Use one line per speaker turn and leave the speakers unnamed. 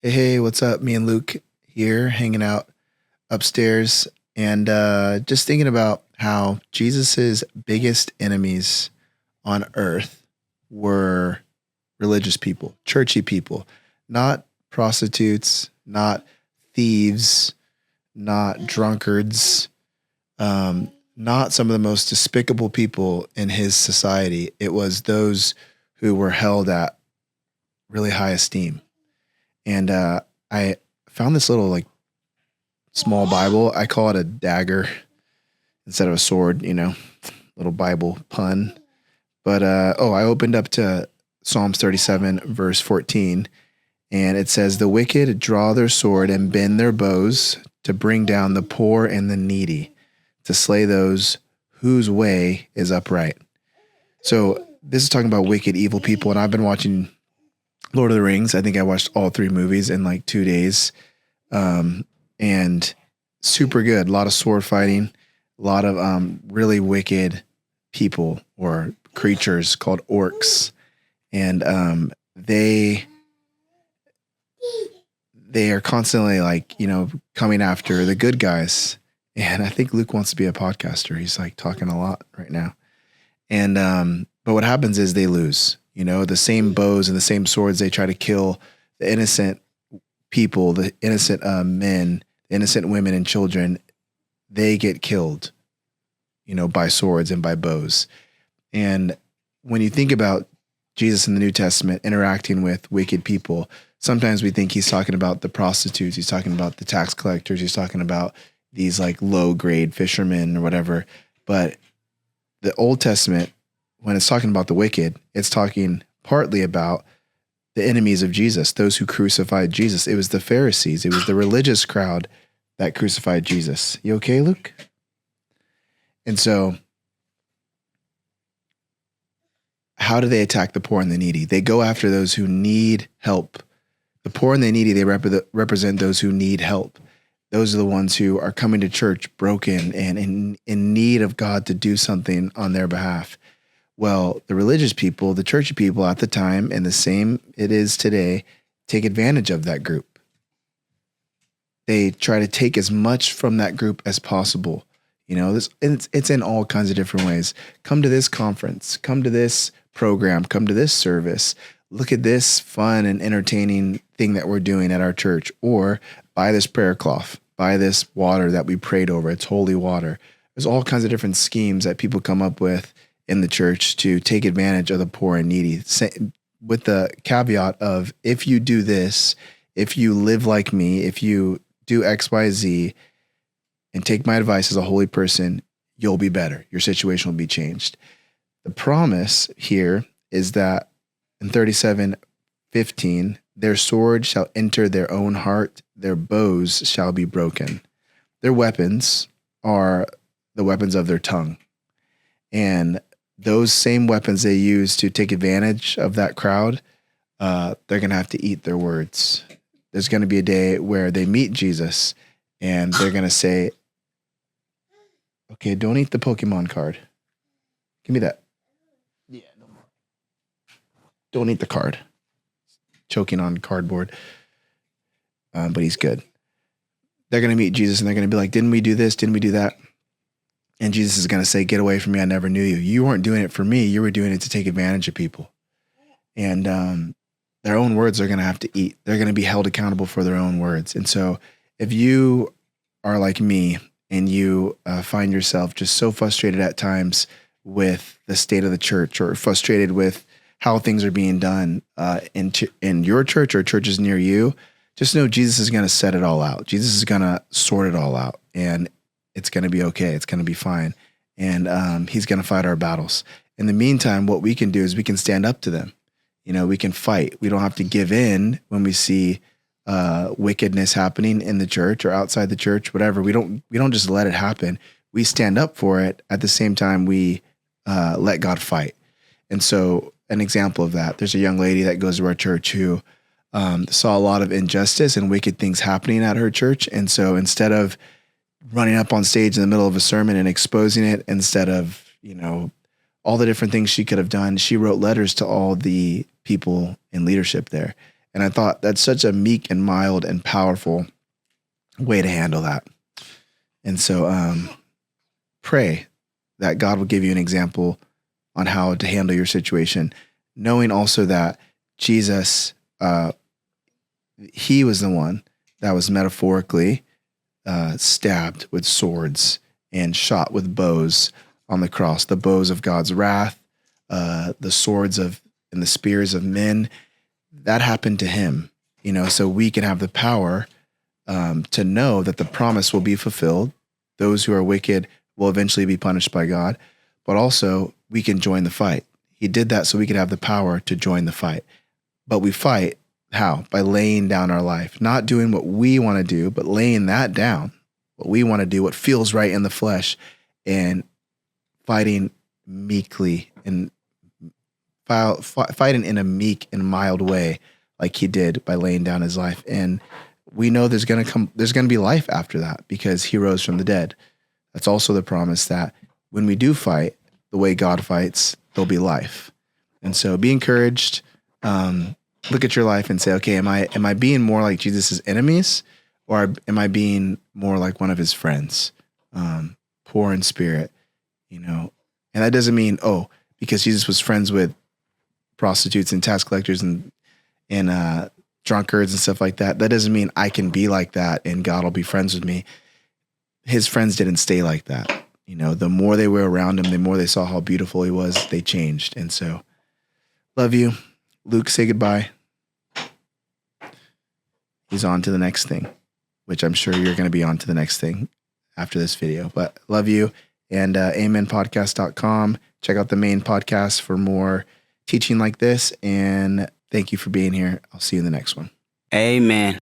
Hey, what's up? Me and Luke here hanging out upstairs and just thinking about how Jesus's biggest enemies on earth were religious people, churchy people, not prostitutes, not thieves, not drunkards, not some of the most despicable people in his society. It was those who were held at really high esteem. And I found this little like small Bible. I call it a dagger instead of a sword, little Bible pun. But I opened up to Psalms 37, verse 14, and it says, "The wicked draw their sword and bend their bows to bring down the poor and the needy, to slay those whose way is upright." So this is talking about wicked, evil people. And I've been watching Lord of the Rings. I think I watched all three movies in like 2 days. And super good. A lot of sword fighting, a lot of really wicked people or creatures called orcs, and they are constantly like coming after the good guys. And I think Luke wants to be a podcaster. He's like talking a lot right now. And but what happens is they lose. The same bows and the same swords they try to kill the innocent people, the innocent men, innocent women and children, they get killed, by swords and by bows. And when you think about Jesus in the New Testament interacting with wicked people, sometimes we think he's talking about the prostitutes, he's talking about the tax collectors, he's talking about these like low grade fishermen or whatever. But the Old Testament, when it's talking about the wicked, it's talking partly about the enemies of Jesus, those who crucified Jesus. It was the Pharisees. It was the religious crowd that crucified Jesus. You okay, Luke? And so how do they attack the poor and the needy? They go after those who need help. The poor and the needy, they represent those who need help. Those are the ones who are coming to church broken and in need of God to do something on their behalf. Well, the religious people, the churchy people at the time, and the same it is today, take advantage of that group. They try to take as much from that group as possible. It's in all kinds of different ways. Come to this conference, come to this program, come to this service. Look at this fun and entertaining thing that we're doing at our church, or buy this prayer cloth, buy this water that we prayed over. It's holy water. There's all kinds of different schemes that people come up with in the church to take advantage of the poor and needy, with the caveat of, if you do this, if you live like me, if you do X, Y, Z, and take my advice as a holy person, you'll be better. Your situation will be changed. The promise here is that in 37:15, their sword shall enter their own heart, their bows shall be broken. Their weapons are the weapons of their tongue. And those same weapons they use to take advantage of that crowd, they're going to have to eat their words. There's going to be a day where they meet Jesus and they're going to say, "Okay, don't eat the Pokemon card. Give me that. Yeah, no more. Don't eat the card." Choking on cardboard. But he's good. They're going to meet Jesus and they're going to be like, "Didn't we do this? Didn't we do that?" And Jesus is going to say, "Get away from me. I never knew you. You weren't doing it for me. You were doing it to take advantage of people." And their own words are going to have to eat. They're going to be held accountable for their own words. And so if you are like me and you find yourself just so frustrated at times with the state of the church, or frustrated with how things are being done in your church or churches near you, just know Jesus is going to set it all out. Jesus is going to sort it all out, and it's going to be okay. It's going to be fine. And he's going to fight our battles. In the meantime, what we can do is we can stand up to them. We can fight. We don't have to give in when we see wickedness happening in the church or outside the church, whatever. We don't just let it happen. We stand up for it. At the same time, we let God fight. And so an example of that, there's a young lady that goes to our church who saw a lot of injustice and wicked things happening at her church. And so instead of running up on stage in the middle of a sermon and exposing it, instead of, all the different things she could have done, she wrote letters to all the people in leadership there. And I thought that's such a meek and mild and powerful way to handle that. And so pray that God will give you an example on how to handle your situation, knowing also that Jesus, he was the one that was metaphorically stabbed with swords and shot with bows on the cross, the bows of God's wrath, the swords of and the spears of men. That happened to him, so we can have the power to know that the promise will be fulfilled. Those who are wicked will eventually be punished by God, but also we can join the fight. He did that so we could have the power to join the fight. But we fight how? By laying down our life, not doing what we want to do, but laying that down, what we want to do, what feels right in the flesh, and fighting meekly and fighting in a meek and mild way, like he did by laying down his life. And we know there's going to be life after that because he rose from the dead. That's also the promise that when we do fight the way God fights, there'll be life. And so be encouraged. Look at your life and say, okay, am I being more like Jesus's enemies, or am I being more like one of his friends, poor in spirit, And that doesn't mean, because Jesus was friends with prostitutes and tax collectors and drunkards and stuff like that. That doesn't mean I can be like that and God will be friends with me. His friends didn't stay like that. The more they were around him, the more they saw how beautiful he was, they changed. And so, love you. Luke, say goodbye. He's on to the next thing, which I'm sure you're going to be on to the next thing after this video. But love you. And amenpodcast.com. Check out the main podcast for more teaching like this. And thank you for being here. I'll see you in the next one.
Amen.